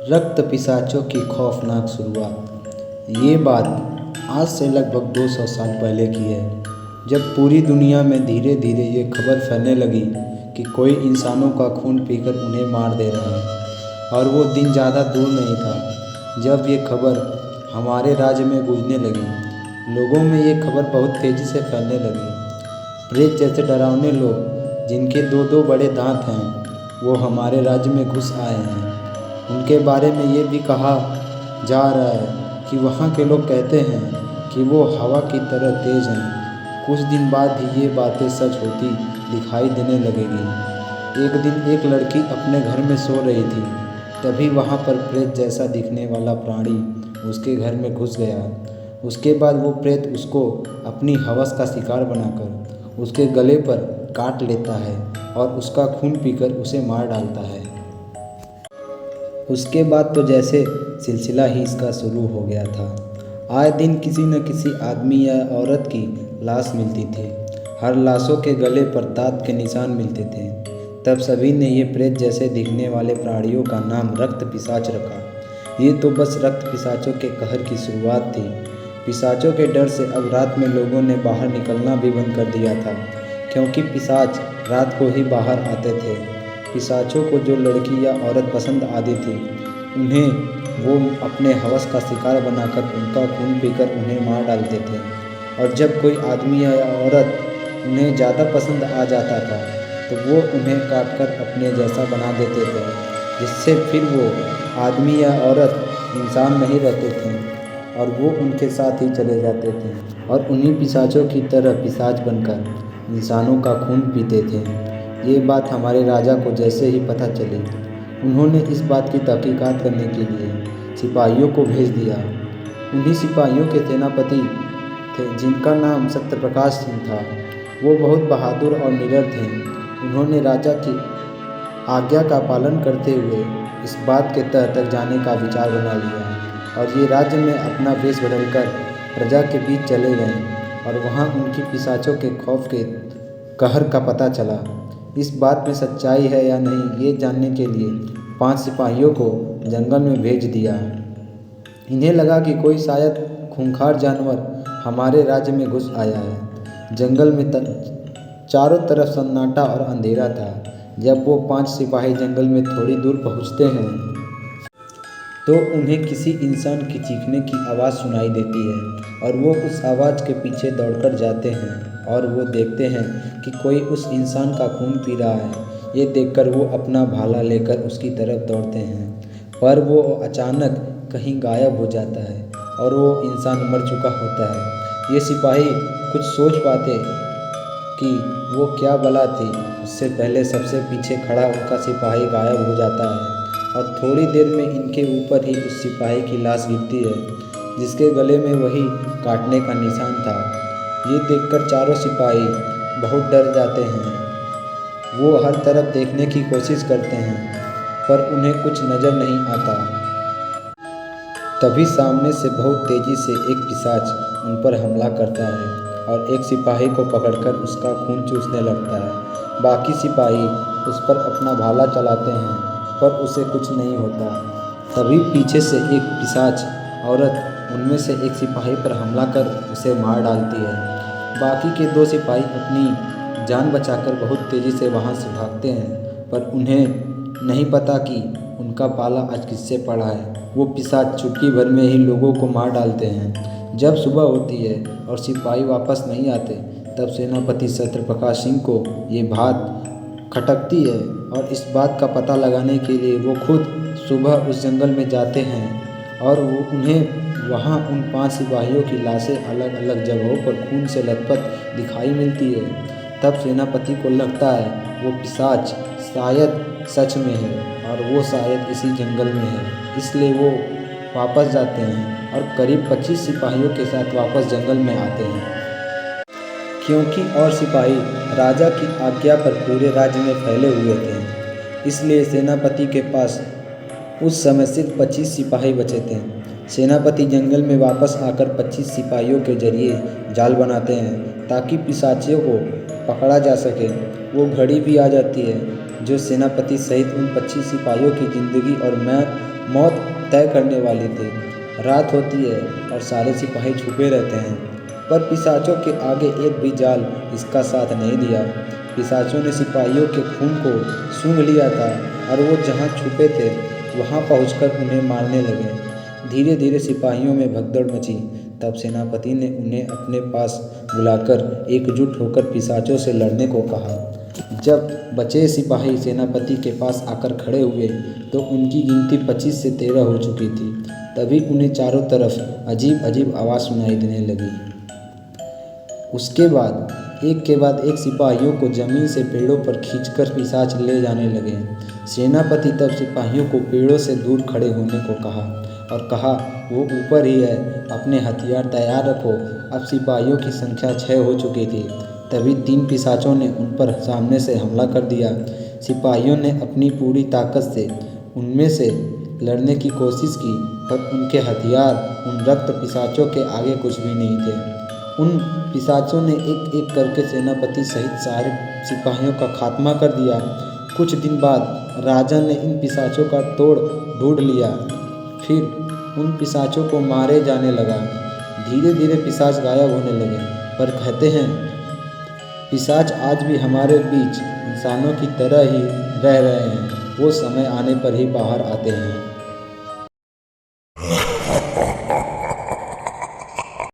रक्त पिशाचों की खौफनाक शुरुआत। ये बात आज से लगभग 200 साल पहले की है, जब पूरी दुनिया में धीरे धीरे ये खबर फैलने लगी कि कोई इंसानों का खून पीकर उन्हें मार दे रहा है। और वो दिन ज़्यादा दूर नहीं था जब ये खबर हमारे राज्य में गूंजने लगी। लोगों में ये खबर बहुत तेज़ी से फैलने लगी। प्रेत जैसे डरावने लोग जिनके दो दो बड़े दांत हैं, वो हमारे राज्य में घुस आए हैं। उनके बारे में ये भी कहा जा रहा है कि वहाँ के लोग कहते हैं कि वो हवा की तरह तेज हैं। कुछ दिन बाद ही ये बातें सच होती दिखाई देने लगेगी। एक दिन एक लड़की अपने घर में सो रही थी, तभी वहाँ पर प्रेत जैसा दिखने वाला प्राणी उसके घर में घुस गया। उसके बाद वो प्रेत उसको अपनी हवस का शिकार बनाकर उसके गले पर काट लेता है और उसका खून पीकर उसे मार डालता है। उसके बाद तो जैसे सिलसिला ही इसका शुरू हो गया था। आए दिन किसी न किसी आदमी या औरत की लाश मिलती थी। हर लाशों के गले पर दांत के निशान मिलते थे। तब सभी ने ये प्रेत जैसे दिखने वाले प्राणियों का नाम रक्त पिशाच रखा। ये तो बस रक्त पिशाचों के कहर की शुरुआत थी। पिशाचों के डर से अब रात में लोगों ने बाहर निकलना भी बंद कर दिया था, क्योंकि पिशाच रात को ही बाहर आते थे। पिशाचों को जो लड़की या औरत पसंद आती थी, उन्हें वो अपने हवस का शिकार बनाकर उनका खून पीकर उन्हें मार डालते थे। और जब कोई आदमी या औरत उन्हें ज़्यादा पसंद आ जाता था, तो वो उन्हें काटकर अपने जैसा बना देते थे, जिससे फिर वो आदमी या औरत इंसान नहीं रहते थे और वो उनके साथ ही चले जाते थे और उन्हीं पिशाचों की तरह पिशाच बनकर इंसानों का खून पीते थे। ये बात हमारे राजा को जैसे ही पता चली, उन्होंने इस बात की तहकीकात करने के लिए सिपाहियों को भेज दिया। उन्हीं सिपाहियों के सेनापति थे जिनका नाम सत्यप्रकाश सिंह था। वो बहुत बहादुर और निडर थे। उन्होंने राजा की आज्ञा का पालन करते हुए इस बात के तह तक जाने का विचार बना लिया और ये राज्य में अपना वेश बदलकर प्रजा के बीच चले गए और वहाँ उनकी पिशाचों के खौफ के कहर का पता चला। इस बात में सच्चाई है या नहीं, ये जानने के लिए 5 सिपाहियों को जंगल में भेज दिया। इन्हें लगा कि कोई शायद खूंखार जानवर हमारे राज्य में घुस आया है। जंगल में चारों तरफ सन्नाटा और अंधेरा था। जब वो 5 सिपाही जंगल में थोड़ी दूर पहुँचते हैं, तो उन्हें किसी इंसान की चीखने की आवाज़ सुनाई देती है और वो उस आवाज़ के पीछे दौड़कर जाते हैं और वो देखते हैं कि कोई उस इंसान का खून पी रहा है। ये देखकर वो अपना भाला लेकर उसकी तरफ दौड़ते हैं, पर वो अचानक कहीं गायब हो जाता है और वो इंसान मर चुका होता है। ये सिपाही कुछ सोच पाते कि वो क्या बला थी। उससे पहले सबसे पीछे खड़ा उनका सिपाही गायब हो जाता है और थोड़ी देर में इनके ऊपर ही उस सिपाही की लाश गिरती है, जिसके गले में वही काटने का निशान था। ये देखकर चारों सिपाही बहुत डर जाते हैं। वो हर तरफ देखने की कोशिश करते हैं, पर उन्हें कुछ नज़र नहीं आता। तभी सामने से बहुत तेज़ी से एक पिशाच उन पर हमला करता है और एक सिपाही को पकड़कर उसका खून चूसने लगता है। बाकी सिपाही उस पर अपना भाला चलाते हैं, पर उसे कुछ नहीं होता। तभी पीछे से एक पिशाच औरत उनमें से एक सिपाही पर हमला कर उसे मार डालती है। बाकी के 2 सिपाही अपनी जान बचाकर बहुत तेज़ी से वहाँ से भागते हैं, पर उन्हें नहीं पता कि उनका पाला आज किससे पड़ा है। वो पिशाच चुटकी भर में ही लोगों को मार डालते हैं। जब सुबह होती है और सिपाही वापस नहीं आते, तब सेनापति सत्यप्रकाश सिंह को ये बात खटकती है और इस बात का पता लगाने के लिए वो खुद सुबह उस जंगल में जाते हैं और उन्हें वहाँ उन 5 सिपाहियों की लाशें अलग अलग जगहों पर खून से लथपथ दिखाई मिलती है। तब सेनापति को लगता है वो पिशाच शायद सच में है और वो शायद इसी जंगल में है। इसलिए वो वापस जाते हैं और करीब 25 सिपाहियों के साथ वापस जंगल में आते हैं। क्योंकि और सिपाही राजा की आज्ञा पर पूरे राज्य में फैले हुए थे, इसलिए सेनापति के पास उस समय सिर्फ 25 सिपाही बचे थे। सेनापति जंगल में वापस आकर 25 सिपाहियों के जरिए जाल बनाते हैं ताकि पिशाचियों को पकड़ा जा सके। वो घड़ी भी आ जाती है जो सेनापति सहित उन 25 सिपाहियों की ज़िंदगी और मौत तय करने वाली थी। रात होती है और सारे सिपाही छुपे रहते हैं, पर पिशाचों के आगे एक भी जाल इसका साथ नहीं दिया। पिशाचों ने सिपाहियों के खून को सूंघ लिया था और वो जहाँ छुपे थे वहाँ पहुंचकर उन्हें मारने लगे। धीरे धीरे सिपाहियों में भगदड़ मची। तब सेनापति ने उन्हें अपने पास बुलाकर एकजुट होकर पिशाचों से लड़ने को कहा। जब बचे सिपाही सेनापति के पास आकर खड़े हुए तो उनकी गिनती 25 से 13 हो चुकी थी। तभी उन्हें चारों तरफ अजीब अजीब आवाज़ सुनाई देने लगी। उसके बाद एक सिपाहियों को जमीन से पेड़ों पर खींचकर पिशाच ले जाने लगे। सेनापति तब सिपाहियों को पेड़ों से दूर खड़े होने को कहा और कहा, वो ऊपर ही है, अपने हथियार तैयार रखो। अब सिपाहियों की संख्या 6 हो चुकी थी। तभी 3 पिशाचों ने उन पर सामने से हमला कर दिया। सिपाहियों ने अपनी पूरी ताकत से उनमें से लड़ने की कोशिश की, पर उनके हथियार उन रक्त पिशाचों के आगे कुछ भी नहीं थे। उन पिशाचों ने एक एक करके सेनापति सहित सारे सिपाहियों का खात्मा कर दिया। कुछ दिन बाद राजा ने इन पिशाचों का तोड़ ढूंढ लिया, फिर उन पिशाचों को मारे जाने लगा। धीरे धीरे पिशाच गायब होने लगे, पर कहते हैं पिशाच आज भी हमारे बीच इंसानों की तरह ही रह रहे हैं। वो समय आने पर ही बाहर आते हैं।